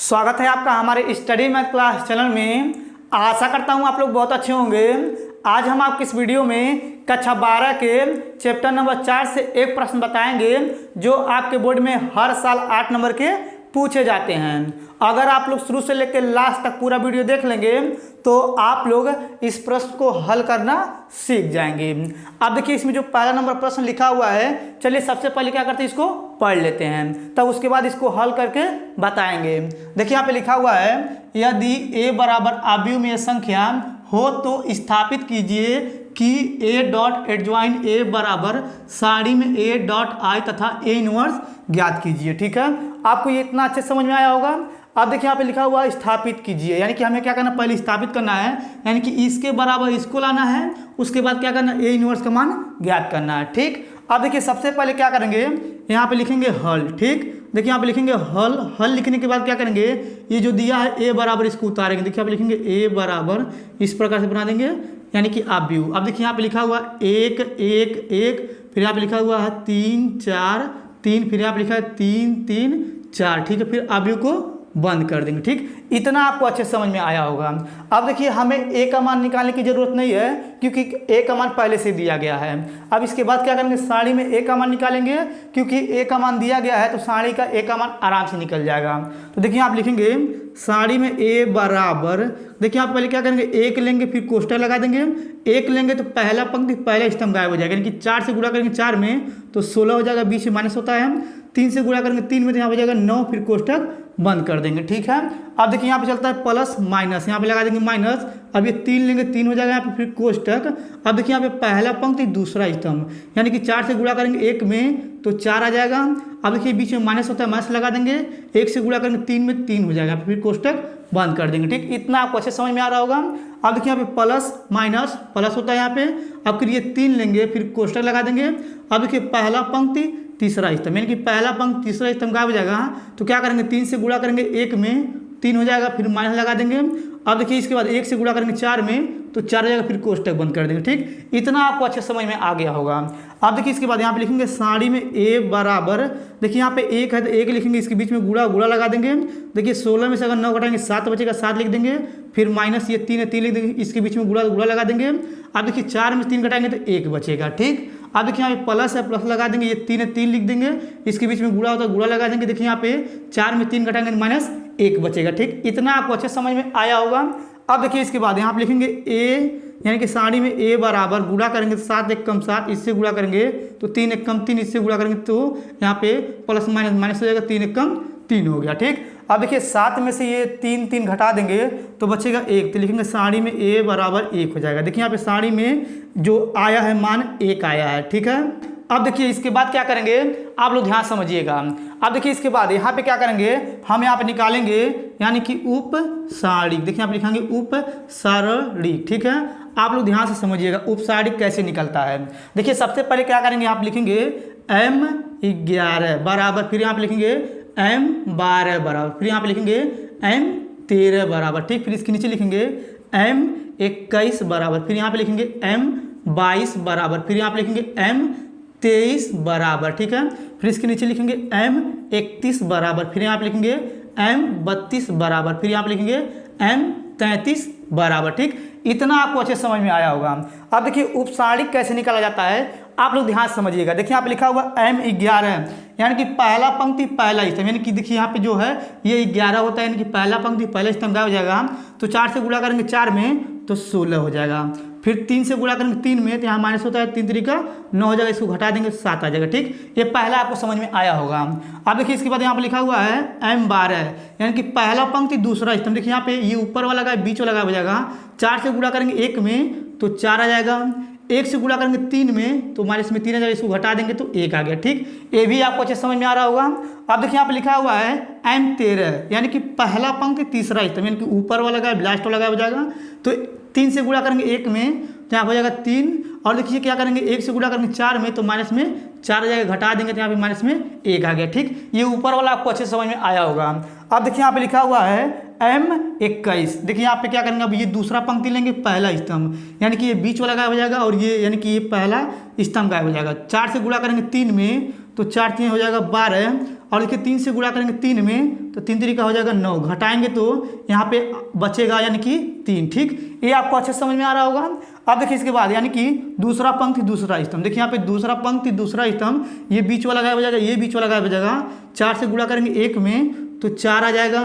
स्वागत है आपका हमारे स्टडी मैथ क्लास चैनल में। आशा करता हूँ आप लोग बहुत अच्छे होंगे। आज हम आपको इस वीडियो में कक्षा 12 के चैप्टर नंबर 4 से एक प्रश्न बताएंगे जो आपके बोर्ड में हर साल 8 नंबर के पूछे जाते हैं। अगर आप लोग शुरू से लेकर लास्ट तक पूरा वीडियो देख लेंगे तो आप लोग इस प्रश्न को हल करना सीख जाएंगे। अब देखिए इसमें जो पहला नंबर प्रश्न लिखा हुआ है, चलिए सबसे पहले क्या करते हैं, इसको पढ़ लेते हैं, तब उसके बाद इसको हल करके बताएंगे। देखिए यहाँ पे लिखा हुआ है, यदि a बराबर अव्युमीय संख्या हो तो स्थापित कीजिए कि a डॉट एडजॉइन a बराबर सारणी में a डॉट आई तथा a इनवर्स ज्ञात कीजिए। ठीक है, आपको ये इतना अच्छे समझ में आया होगा। अब देखिए यहाँ पे लिखा हुआ है स्थापित कीजिए, यानी कि हमें क्या करना, पहले स्थापित करना है, यानी कि इसके बराबर इसको लाना है, उसके बाद क्या करना, a इनवर्स का मान ज्ञात करना है। ठीक, अब देखिए सबसे पहले क्या करेंगे, यहाँ पे लिखेंगे हल। ठीक, देखिए यहाँ पे लिखेंगे हल। हल लिखने के बाद क्या करेंगे, ये जो दिया है a बराबर इसको उतारेंगे। देखिए यहाँ पे लिखेंगे a बराबर इस प्रकार से बना देंगे, यानी कि अव्यू। अब देखिए यहाँ पे लिखा हुआ 1 1 1, फिर यहाँ पे लिखा हुआ है 3 4 3, फिर यहाँ पे लिखा है 3 3 4। ठीक है, फिर अव्यू को बंद कर देंगे। ठीक, इतना आपको अच्छे समझ में आया होगा। अब देखिए हमें a का मान निकालने की जरूरत नहीं है क्योंकि a का मान पहले से दिया गया है। अब इसके बाद क्या करेंगे, सारणी में a का मान निकालेंगे, क्योंकि a का मान दिया गया है तो सारणी का a का मान आराम से निकल जाएगा। तो देखिए आप लिखेंगे सारणी में a बराबर, देखिए आप पहले क्या करेंगे, 1 लेंगे फिर कोष्ठक लगा देंगे। 1 लेंगे तो पहला पंक्ति पहला स्तंभ गायब हो जाएगा, यानी कि 4 से गुणा करेंगे 4 में तो 16 हो जाएगा, बीच में माइनस होता है। 3 से गुणा करेंगे 3 में तो यहाँ हो जाएगा 9, फिर कोष्ठक बंद कर देंगे। ठीक है, अब देखिए यहाँ पे चलता है प्लस माइनस, यहाँ पे लगा देंगे माइनस। अब ये 3 लेंगे 3 हो जाएगा यहाँ पे, फिर कोष्ठक। अब देखिए यहाँ पे पहला पंक्ति दूसरा स्तंभ, यानी कि 4 से गुणा करेंगे 1 में तो 4 आ जाएगा। अब देखिए बीच में माइनस होता है, माइनस लगा देंगे। 1 से गुणा करेंगे 3 में 3 हो जाएगा, फिर कोष्ठक बंद कर देंगे। ठीक, इतना आपको अच्छे समझ में आ रहा होगा। अब देखिए यहाँ पे प्लस माइनस प्लस होता है यहाँ पे। अब फिर ये 3 लेंगे फिर कोष्ठक लगा देंगे। अब देखिए पहला पंक्ति तीसरा स्तंभ, यानी कि पहला पंक्ति तीसरा स्तंभ गायब हो जाएगा, तो क्या करेंगे 3 से गुणा करेंगे 1 में 3 हो जाएगा, फिर माइनस लगा देंगे। अब देखिए इसके बाद 1 से गुणा करेंगे 4 में तो 4 हो जाएगा, फिर कोष्ठक बंद कर देंगे। ठीक, इतना आपको अच्छे समझ में आ गया होगा। अब देखिए इसके बाद यहाँ पे लिखेंगे सारणी में a बराबर, देखिए यहाँ पे 1 है तो 1 लिखेंगे, इसके बीच में गुणा गुणा लगा देंगे। देखिए 16 में से अगर 9 घटाएंगे 7 बचेगा, 7 लिख देंगे, फिर माइनस ये 3 है 3 लिख देंगे, इसके बीच में गुणा गुणा लगा देंगे। अब देखिए 4 में 3 घटाएंगे तो 1 बचेगा। ठीक, अब देखिए यहाँ पे प्लस है, प्लस लगा देंगे, ये 3 है 3 लिख देंगे, इसके बीच में गुणा होता है गुणा लगा देंगे। देखिए यहाँ पे 4 में 3 घटाएंगे माइनस 1 बचेगा। ठीक, इतना आपको अच्छे समझ में आया होगा। अब देखिए इसके बाद यहाँ पे लिखेंगे a, यानी कि सारणी में a बराबर गुणा करेंगे तो 7 1 कम 7, इससे गुणा करेंगे तो 3 1 कम 3, इससे गुणा करेंगे तो यहाँ पे प्लस माइनस माइनस हो जाएगा, 3 1 कम 3 हो गया। ठीक, अब देखिए 7 में से ये 3 3 घटा देंगे तो बचेगा 1, तो लिखेंगे सारणी में a बराबर 1 हो जाएगा। देखिए यहाँ पे सारणी में जो आया है मान 1 आया है। ठीक है, अब देखिए इसके बाद क्या करेंगे, आप लोग ध्यान समझिएगा। अब देखिए इसके बाद यहाँ पे क्या करेंगे, हम यहाँ पे निकालेंगे यानी कि उप सारणी। देखिए यहाँ पे लिखेंगे उप सारणी। ठीक है, आप लोग ध्यान से समझिएगा उप सारणी कैसे निकलता है। देखिए सबसे पहले क्या करेंगे, यहाँ पे लिखेंगे m11 बराबर, फिर यहाँ पे लिखेंगे m12 बराबर, फिर यहाँ पे लिखेंगे m13 बराबर। ठीक, फिर इसके नीचे लिखेंगे m21 बराबर, फिर यहाँ पे लिखेंगे m22 बराबर, फिर यहाँ पे लिखेंगे m23 बराबर। ठीक है, फिर इसके नीचे लिखेंगे m31 बराबर, फिर यहाँ पे लिखेंगे m32 बराबर, फिर यहाँ पे लिखेंगे m33 बराबर। ठीक, इतना आपको अच्छे समझ में आया होगा। अब देखिए उप सारणी कैसे निकाला जाता है, आप लोग ध्यान से समझिएगा। देखिए यहाँ पे लिखा हुआ m11, यानी कि पहला पंक्ति पहला स्तंभ, यानी कि देखिए यहाँ पे जो है ये 11 होता है, यानी कि पहला पंक्ति पहला स्तंभ गायब हो जाएगा, तो 4 से गुणा करेंगे 4 में तो 16 हो जाएगा। फिर 3 से गुणा करेंगे 3 में तो यहाँ माइनस होता है, 3 3 का 9 हो जाएगा, इसको घटा देंगे 7 आ जाएगा। ठीक, ये पहला आपको समझ में आया होगा। अब देखिए इसके बाद यहाँ पे लिखा हुआ है m12, यानी कि पहला पंक्ति दूसरा स्तंभ, देखिए यहाँ पे ये ऊपर वाला गायब बीच वाला गायब हो जाएगा। 4 से गुणा करेंगे 1 में तो 4 आ जाएगा, 1 से गुणा करेंगे 3 में तो माइनस में 3 आ जाएगा, इसको घटा देंगे तो 1 आ गया। ठीक, ये भी आपको अच्छे समझ में आ रहा होगा। अब देखिए यहाँ पे लिखा हुआ है m13, यानी कि पहला पंक्ति तीसरा स्तंभ, यानी कि ऊपर वाला गायब लास्ट वाला गायब हो जाएगा, तो 3 से गुणा करेंगे 1 में तो यहाँ हो जाएगा 3, और देखिए क्या करेंगे 1 से गुणा करेंगे 4 में तो माइनस में 4 आ जाएगा, घटा देंगे तो यहाँ पे माइनस में 1 आ गया। ठीक, ये ऊपर वाला आपको अच्छे समझ में आया होगा। अब देखिए यहाँ पे लिखा हुआ है m21, देखिए यहाँ पे क्या करेंगे, अब ये दूसरा पंक्ति लेंगे पहला स्तंभ, यानी कि ये बीच वाला गायब हो जाएगा और ये यानी कि ये पहला स्तंभ गायब हो जाएगा। 4 से गुणा करेंगे 3 में तो 4 3 हो जाएगा 12, और देखिए 3 से गुणा करेंगे 3 में तो 3 तरीका हो जाएगा 9, घटाएंगे तो यहाँ पे बचेगा यानी कि 3। ठीक, ये आपको अच्छे समझ में आ रहा होगा। अब देखिए इसके बाद यानी कि दूसरा पंक्ति दूसरा स्तंभ, देखिए यहाँ पे दूसरा पंक्ति दूसरा स्तंभ, ये बीच वाला गायब हो जाएगा, ये बीच वाला गायब हो जाएगा। 4 से गुणा करेंगे 1 में तो 4 आ जाएगा।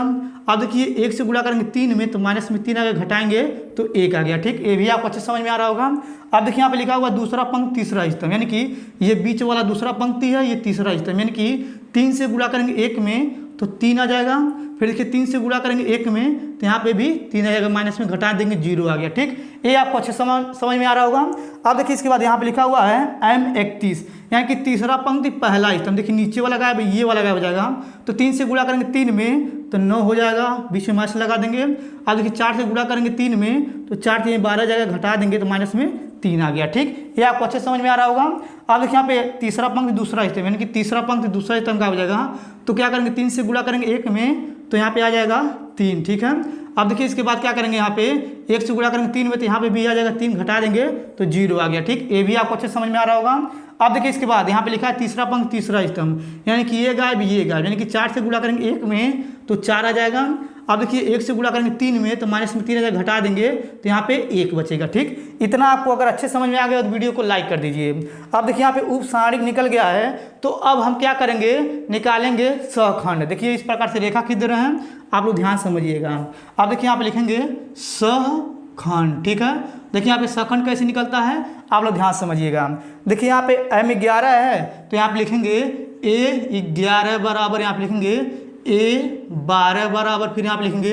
अब देखिए 1 से गुणा करेंगे 3 में तो माइनस में 3 आ गया, घटाएंगे तो 1 आ गया। ठीक, ये भी आपको अच्छे समझ में आ रहा होगा। अब देखिए यहाँ पे लिखा हुआ दूसरा पंक्ति तीसरा स्तंभ, यानी कि ये बीच वाला दूसरा पंक्ति है, ये तीसरा स्तंभ, यानी कि 3 से गुणा करेंगे 1 में तो 3 आ जाएगा। फिर देखिए 3 से गुणा करेंगे 1 में तो यहाँ पे भी 3 आ जाएगा, माइनस में घटा देंगे 0 आ गया। ठीक, ये आपको अच्छे समझ में आ रहा होगा। अब देखिए इसके बाद यहाँ पे लिखा हुआ है M31, यानी कि तीसरा पंक्ति पहला स्तंभ, देखिए नीचे वाला गायब, ये वाला गायब हो जाएगा। तो 3 से गुणा करेंगे 3 में तो 9 हो जाएगा, बीच में माइनस लगा देंगे। अब देखिए 4 से गुणा करेंगे 3 में तो 4 3 12 जाएगा, घटा देंगे तो माइनस में 3 आ गया। ठीक, ये आपको अच्छे समझ में आ रहा होगा। अब देखिए यहाँ पे तीसरा पंक्ति दूसरा स्तंभ, यानी कि तीसरा पंक्ति दूसरा स्तंभ का हो जाएगा। तो क्या करेंगे 3 से गुणा करेंगे 1 में तो यहाँ पे आ जाएगा 3। ठीक है, अब देखिए इसके बाद क्या करेंगे, यहाँ पे 1 से गुणा करेंगे 3 में तो यहाँ पे भी आ जाएगा 3, घटा देंगे तो 0 आ गया। ठीक, ये भी आपको अच्छे समझ में आ रहा होगा। अब देखिए इसके बाद यहाँ पे लिखा है तीसरा पंक्ति तीसरा स्तंभ, यानी कि ये गायब ये गायब, यानी कि 4 से गुणा करेंगे 1 में तो 4 आ जाएगा। अब देखिए 1 से गुणा करेंगे 3 में तो माइनस में 3 आ जाएगा, घटा देंगे तो यहाँ पे 1 बचेगा। ठीक, इतना आपको अगर अच्छे समझ में आ गया तो वीडियो को लाइक कर दीजिए। अब देखिए यहाँ पे उपसारणिक निकल गया है, तो अब हम क्या करेंगे, निकालेंगे सहखंड। देखिए इस प्रकार से रेखा खींच रहे हैं, आप लोग ध्यान समझिएगा। अब देखिए यहाँ पे लिखेंगे सहखंड। ठीक है, देखिए यहाँ पे सहखंड कैसे निकलता है, आप लोग ध्यान समझिएगा। देखिए यहाँ पे M11 है तो यहाँ पे लिखेंगे A11 बराबर, यहाँ पे लिखेंगे A12 बराबर, फिर यहाँ पे लिखेंगे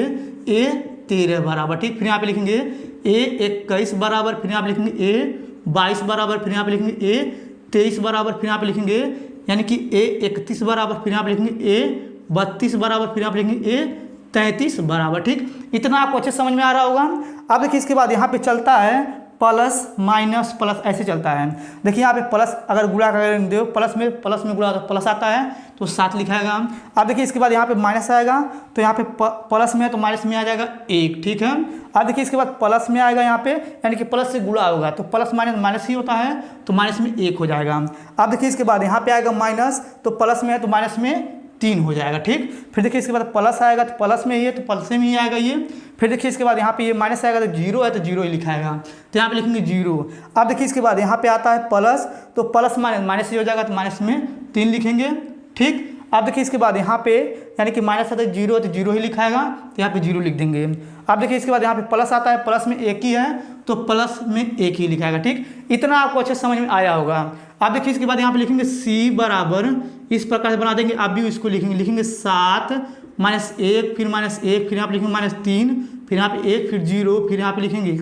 A13 बराबर। ठीक, फिर यहाँ पे लिखेंगे A21 बराबर, फिर यहाँ पे लिखेंगे A22 बराबर, फिर यहाँ पे लिखेंगे A23 बराबर, फिर यहाँ पे लिखेंगे यानी कि A31 बराबर, फिर यहाँ पे लिखेंगे A32 बराबर, फिर यहाँ पे लिखेंगे A33 बराबर। ठीक, इतना आपको अच्छे समझ में आ रहा होगा। अब देखिए इसके बाद यहाँ पे चलता है प्लस माइनस प्लस, ऐसे चलता है। देखिए यहाँ पे प्लस अगर गुणा करेंगे प्लस में गुणा तो प्लस आता है तो 7 लिखाएगा। अब देखिए इसके बाद यहाँ पे माइनस आएगा तो यहाँ पे प्लस में है तो माइनस में आ जाएगा 1। ठीक है, अब देखिए इसके बाद प्लस में आएगा यहाँ पे, यानी कि प्लस से गुणा होगा तो प्लस माइनस माइनस ही होता है तो माइनस में 1 हो जाएगा। अब देखिए इसके बाद यहाँ पे आएगा माइनस, तो प्लस में है तो माइनस में 3 हो जाएगा। ठीक, फिर देखिए इसके बाद प्लस आएगा तो प्लस में ही है तो प्लस में ही आएगा ये। फिर देखिए इसके बाद यहाँ पे ये माइनस आएगा तो 0 है तो 0 ही लिखाएगा, तो यहाँ पे लिखेंगे 0। अब देखिए इसके बाद यहाँ पे आता है प्लस, तो प्लस माइनस माइनस ही हो जाएगा तो माइनस में 3 लिखेंगे। ठीक, अब देखिए इसके बाद यहाँ पे यानी कि माइनस आता है 0 है तो 0 ही लिखाएगा, तो यहाँ पे 0 लिख देंगे। अब देखिए इसके बाद यहाँ पे प्लस आता है, प्लस में 1 ही है तो प्लस में 1 ही लिखाएगा। ठीक, इतना आपको अच्छे समझ में आया होगा। अब देखिए इसके बाद यहाँ पे लिखेंगे C बराबर, इस प्रकार से बना देंगे। आप भी इसको लिखेंगे 7 माइनस 1, फिर माइनस 1, फिर यहाँ पे लिखेंगे माइनस 3, फिर यहाँ पे 1, फिर 0, फिर यहाँ पे लिखेंगे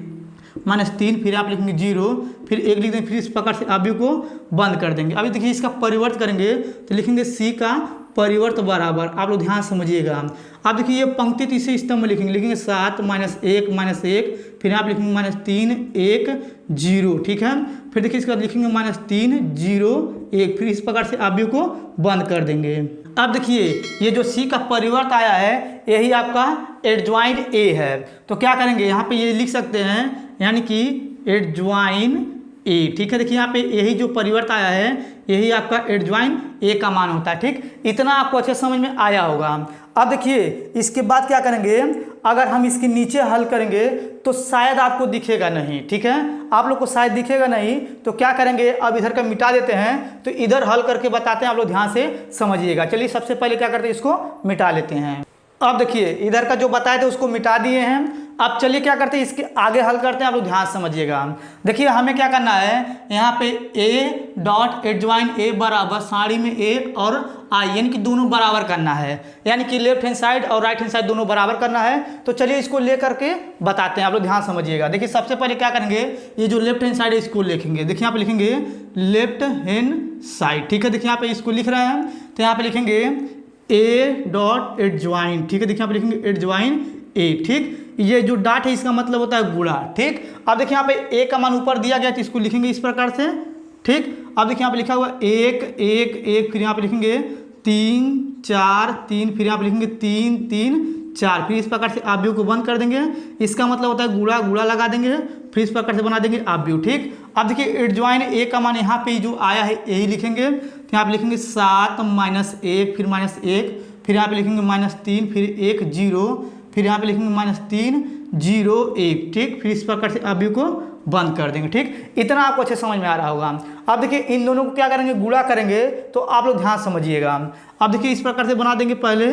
माइनस 3, फिर आप लिखेंगे 0, फिर 1 लिख देंगे। फिर इस प्रकार से अभी को बंद कर देंगे। अभी देखिए इसका परिवर्त करेंगे तो लिखेंगे C का परिवर्त बराबर, आप लोग ध्यान समझिएगा। आप देखिए ये पंक्ति तो इसे स्तंभ में लिखेंगे 7 माइनस 1 माइनस 1, फिर आप लिखेंगे माइनस 3 1 0। ठीक है, फिर देखिए इसके बाद लिखेंगे माइनस 3 0 1, फिर इस प्रकार से अभी को बंद कर देंगे। अब देखिए ये जो C का परिवर्त आया है यही आपका एडजॉइंट A है, तो क्या करेंगे यहाँ पे ये लिख सकते हैं, यानी कि एडजॉइंट A। ठीक है, देखिए यहाँ पे यही जो परिवर्त आया है यही आपका एडजॉइंट A का मान होता है। ठीक, इतना आपको अच्छे समझ में आया होगा। अब देखिए इसके बाद क्या करेंगे, अगर हम इसके नीचे हल करेंगे तो शायद आपको दिखेगा नहीं। ठीक है, आप लोग को शायद दिखेगा नहीं, तो क्या करेंगे, अब इधर का मिटा देते हैं, तो इधर हल करके बताते हैं, आप लोग ध्यान से समझिएगा। चलिए सबसे पहले क्या करते हैं, इसको मिटा लेते हैं। अब देखिए इधर का जो बताए थे उसको मिटा दिए हैं। अब चलिए क्या करते हैं, इसके आगे हल करते हैं, आप लोग ध्यान समझिएगा। देखिए हमें क्या करना है, यहाँ पे A डॉट एडजॉइंट A बराबर साड़ी में A और I, यानी कि दोनों बराबर करना है, यानी कि लेफ्ट हैंड साइड और राइट हैंड साइड दोनों बराबर करना है। तो चलिए इसको ले करके बताते हैं, आप लोग ध्यान समझिएगा। देखिए सबसे पहले क्या करेंगे, ये जो लेफ्ट हैंड साइड है इसको लिखेंगे। देखिए यहाँ पे लिखेंगे लेफ्ट हैंड साइड। ठीक है, देखिए यहाँ पे इसको लिख रहे हैं, तो यहाँ पे लिखेंगे A डॉट एडजॉइंट। ठीक है, देखिए यहाँ पे लिखेंगे एडजॉइंट A। ठीक, ये जो डॉट है इसका मतलब होता है गुणा। ठीक, अब देखिए यहाँ पे A का मान ऊपर दिया गया तो इसको लिखेंगे इस प्रकार से। ठीक, अब देखिए यहाँ पे लिखा हुआ 1 1 1, फिर यहाँ पे लिखेंगे 3 4 3, फिर यहाँ पे लिखेंगे 3 3 4, फिर इस प्रकार से आव्यूह को बंद कर देंगे। इसका मतलब होता है गुणा गुणा लगा देंगे, फिर इस प्रकार से बना देंगे आव्यूह। ठीक, अब देखिए एडजॉइंट A का मान यहाँ पे जो आया है यही लिखेंगे, तो यहाँ पे लिखेंगे 7 -1 फिर -1 फिर यहाँ पे लिखेंगे -3 फिर 1 0 फिर यहाँ पे लिखेंगे -3 0 1 ठीक। फिर इस प्रकार से अवयव को बंद कर देंगे ठीक। इतना आपको अच्छे समझ में आ रहा होगा। अब देखिए इन दोनों को क्या करेंगे, गुणा करेंगे, तो आप लोग ध्यान समझिएगा। अब देखिए इस प्रकार से बना देंगे पहले,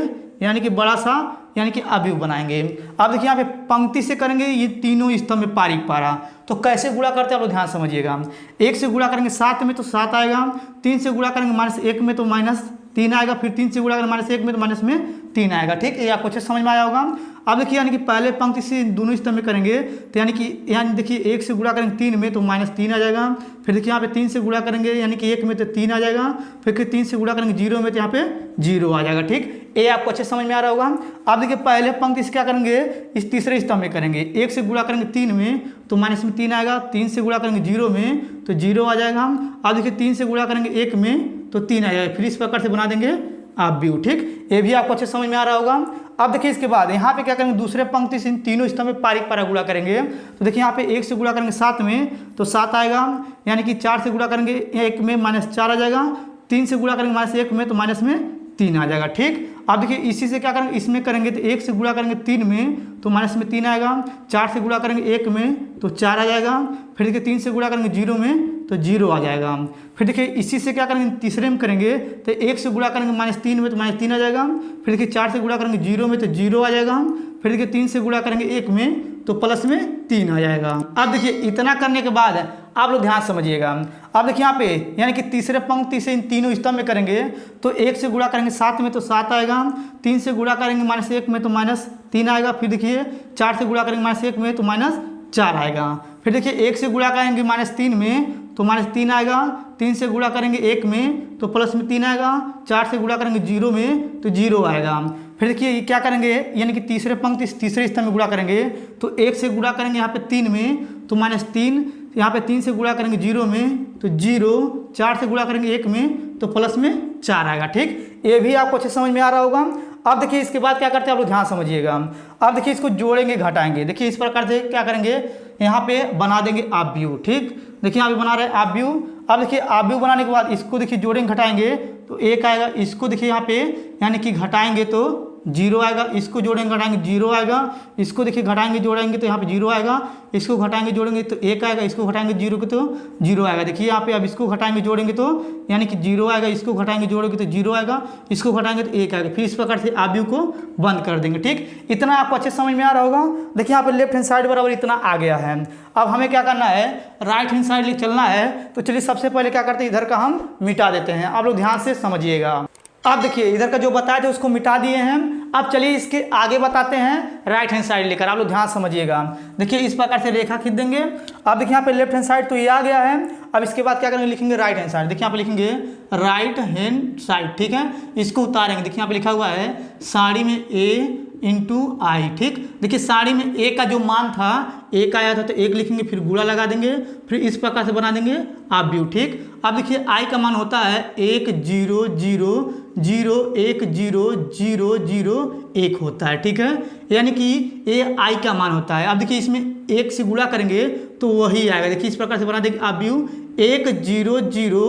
यानी कि बड़ा सा यानी कि अवयव बनाएंगे। अब देखिए यहाँ पे पंक्ति से करेंगे, ये तीनों स्तंभ में पारीक पारा, तो कैसे गुणा करते हैं आप लोग ध्यान समझिएगा। 1 से गुणा करेंगे 7 में तो 7 आएगा, 3 से गुणा करेंगे -1 में तो -3 आएगा, फिर 3 से गुणा करेंगे -1 में तो माइनस में 3 आएगा ठीक। ये आपको अच्छे समझ में आया होगा। अब देखिए यानी कि पहले पंक्ति से दोनों स्तंभ में करेंगे, तो यानी देखिए 1 से गुणा करेंगे 3 में तो -3 आ जाएगा, फिर देखिए यहाँ पे 3 से गुणा करेंगे यानी कि 1 में तो 3 आ जाएगा, फिर 3 से गुणा करेंगे 0 में तो यहाँ पे 0 आ जाएगा ठीक। ये आपको अच्छे समझ में आ रहा होगा। अब देखिए पहले पंक्ति से क्या करेंगे, इस तीसरे स्तंभ में करेंगे, 1 से गुणा करेंगे 3 में तो माइनस में 3 आएगा, 3 से गुणा करेंगे 0 में तो 0 आ जाएगा। अब देखिए 3 से गुणा करेंगे 1 में तो 3 आ जाएगा, फिर इस प्रकार से बना देंगे अवयव ठीक। ये भी आपको अच्छे समझ में आ रहा होगा। अब देखिए इसके बाद यहाँ पे क्या करेंगे, दूसरे पंक्ति से तीनों स्तंभ में पारीक पारा गुणा करेंगे, तो देखिए यहाँ पे 1 से गुणा करेंगे 7 में तो 7 आएगा, यानी कि 4 से गुणा करेंगे 1 में -4 आ जाएगा, 3 से गुणा करेंगे -1 में तो माइनस में 3 आ जाएगा ठीक। अब देखिए इसी से क्या करेंगे, इसमें करेंगे तो 1 से गुणा करेंगे 3 में तो माइनस में 3 आएगा, 4 से गुणा करेंगे 1 में तो 4 आ जाएगा, फिर देखिए 3 से गुणा करेंगे 0 में तो 0 आ जाएगा। फिर देखिए इसी से क्या करेंगे, तीसरे में करेंगे तो 1 से गुणा करेंगे -3 में तो -3 आ जाएगा, फिर देखिए 4 से गुणा करेंगे 0 में तो 0 आ जाएगा, फिर देखिए 3 से गुणा करेंगे 1 में तो प्लस में 3 आ जाएगा। अब देखिए इतना करने के बाद आप लोग ध्यान समझिएगा। अब देखिए यहाँ पे यानी कि तीसरे पंक्ति से इन तीनों स्तंभ में करेंगे, तो 1 से गुणा करेंगे 7 में तो 7 आएगा, 3 से गुणा करेंगे -1 में तो -3 आएगा, फिर देखिए 4 से गुणा करेंगे -1 में तो -4 आएगा, फिर देखिए 1 से गुणा करेंगे -3 में तो -3 आएगा, 3 से गुणा करेंगे 1 में तो प्लस में 3 आएगा, 4 से गुणा करेंगे 0 में तो 0 आएगा। फिर देखिए क्या करेंगे, यानी कि तीसरे पंक्ति तीसरे स्तंभ में गुणा करेंगे, तो 1 से गुणा करेंगे यहाँ पे 3 में तो -3, यहाँ पे 3 से गुणा करेंगे 0 में तो 0, 4 से गुणा करेंगे 1 में तो प्लस में 4 आएगा ठीक। ये भी आपको अच्छे समझ में आ रहा होगा। अब देखिए इसके बाद क्या करते हैं आप लोग ध्यान समझिएगा। अब देखिए इसको जोड़ेंगे घटाएंगे, देखिए इस प्रकार से क्या करेंगे, यहाँ पे बना देंगे अवयव ठीक। देखिए यहाँ पे बना रहे हैं अवयव। अब देखिए अवयव बनाने के बाद इसको देखिए जोड़ेंगे घटाएंगे तो 1 आएगा, इसको देखिए यहाँ पे यानी कि घटाएंगे तो 0 आएगा, इसको जोड़ेंगे घटाएंगे 0 आएगा, इसको देखिए घटाएंगे जोड़ेंगे तो यहाँ पे 0 आएगा, इसको घटाएंगे जोड़ेंगे तो 1 आएगा, इसको घटाएंगे 0 के तो 0 आएगा। देखिए यहाँ पे अब इसको घटाएंगे जोड़ेंगे तो यानी कि 0 आएगा, इसको घटाएंगे जोड़ेंगे तो 0 आएगा, इसको घटाएंगे तो 1 आएगा, फिर इस प्रकार से अवयव को बंद कर देंगे ठीक। इतना आपको अच्छे समझ में आ रहा होगा। देखिए यहाँ पे लेफ्ट हैंड साइड बराबर इतना आ गया है। अब हमें क्या करना है, राइट हैंड साइड चलना है, तो चलिए सबसे पहले क्या करते हैं, इधर का हम मिटा देते हैं। आप लोग ध्यान से समझिएगा। अब देखिए इधर का जो बताए थे उसको मिटा दिए हैं। अब चलिए इसके आगे बताते हैं राइट हैंड साइड लेकर, आप लोग ध्यान समझिएगा। देखिए इस प्रकार से रेखा खींच देंगे। अब देखिए यहाँ पे लेफ्ट हैंड साइड तो ये आ गया है। अब इसके बाद क्या करेंगे, लिखेंगे राइट हैंड साइड। देखिए यहाँ पे लिखेंगे राइट हैंड साइड ठीक है, इसको उतारेंगे। देखिए यहाँ पे लिखा हुआ है साड़ी में A × I ठीक। देखिए साड़ी में A का जो मान था 1 आया था तो 1 लिखेंगे, फिर गुणा लगा देंगे, फिर इस प्रकार से बना देंगे अवयव ठीक। अब देखिए I का मान होता है 1 0 0 0 1 0 0 0 1 होता है ठीक है, यानी कि ये I का मान होता है। अब देखिए इसमें 1 से गुणा करेंगे तो वही आएगा। देखिए इस प्रकार से बना देंगे अवयव 1 0 0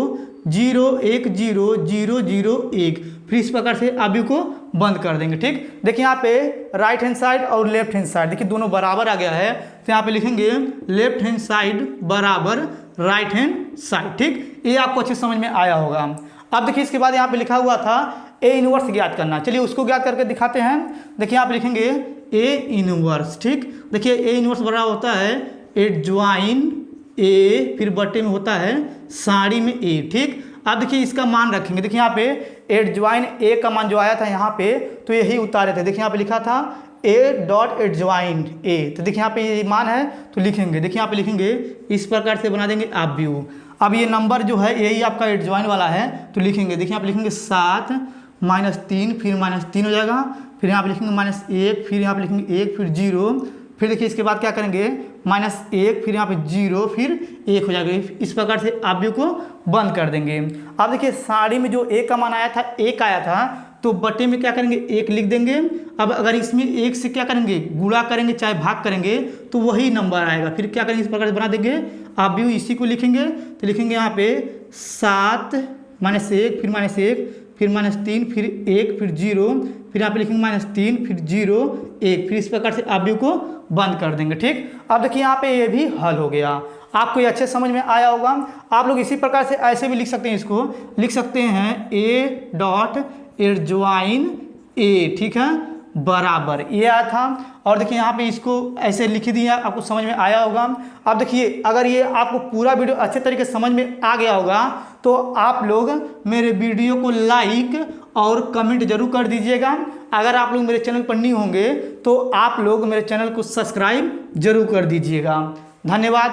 0 1 0 0 0 1, फिर इस प्रकार से अवयव को बंद कर देंगे ठीक। देखिए यहाँ पे राइट हैंड साइड और लेफ्ट हैंड साइड देखिए दोनों बराबर आ गया है, तो यहाँ पे लिखेंगे लेफ्ट हैंड साइड बराबर राइट हैंड साइड ठीक। ये आपको अच्छे समझ में आया होगा। अब देखिए इसके बाद यहाँ पे लिखा हुआ था A इनवर्स ज्ञात करना, चलिए उसको ज्ञात करके दिखाते हैं। देखिए यहाँ पे लिखेंगे A इनवर्स ठीक। देखिए A इनवर्स बराबर होता है एडज्वाइन A, फिर बटे में होता है साड़ी में A ठीक। अब देखिए इसका मान रखेंगे। देखिए यहाँ पे एडज्वाइन A का मान जो आया था यहाँ पे तो यही उतारे थे। देखिए यहाँ पे लिखा था A.एडज्वाइन A, तो देखिए यहाँ पे ये मान है तो लिखेंगे। देखिए यहाँ पे लिखेंगे इस प्रकार से बना देंगे अवयव। अब ये नंबर जो है यही आपका एडज्वाइन वाला है तो लिखेंगे। देखिए यहाँ पे लिखेंगे 7 -3 फिर -3 हो जाएगा, फिर यहाँ पे लिखेंगे -1 फिर यहाँ पे लिखेंगे 1 फिर 0, फिर देखिए इसके बाद क्या करेंगे -1 फिर यहाँ पे 0 फिर 1 हो जाएगा। इस प्रकार से अवयव को बंद कर देंगे। अब देखिए साड़ी में जो A का मान आया था 1 आया था तो बटे में क्या करेंगे 1 लिख देंगे। अब अगर इसमें 1 से क्या करेंगे गुणा करेंगे चाहे भाग करेंगे तो वही नंबर आएगा। फिर क्या करेंगे इस प्रकार से बना देंगे अवयव, इसी को लिखेंगे। तो लिखेंगे यहाँ पे 7 -1 फिर -1 फिर -3 फिर 1 फिर 0 फिर यहाँ पे लिखेंगे -3 फिर 0 1 फिर इस प्रकार से अवयव को बंद कर देंगे। ठीक, अब देखिए यहाँ पे ये भी हल हो गया। आपको ये अच्छे समझ में आया होगा। आप लोग इसी प्रकार से ऐसे भी लिख सकते हैं, इसको लिख सकते हैं A डॉट एडजॉइन A, ठीक है, बराबर ये आया था। और देखिए यहाँ पे इसको ऐसे लिख दिया, आपको समझ में आया होगा। अब देखिए अगर ये आपको पूरा वीडियो अच्छे तरीके से समझ में आ गया होगा तो आप लोग मेरे वीडियो को लाइक और कमेंट जरूर कर दीजिएगा। अगर आप लोग मेरे चैनल पर न्यू होंगे तो आप लोग मेरे चैनल को सब्सक्राइब जरूर कर दीजिएगा। धन्यवाद।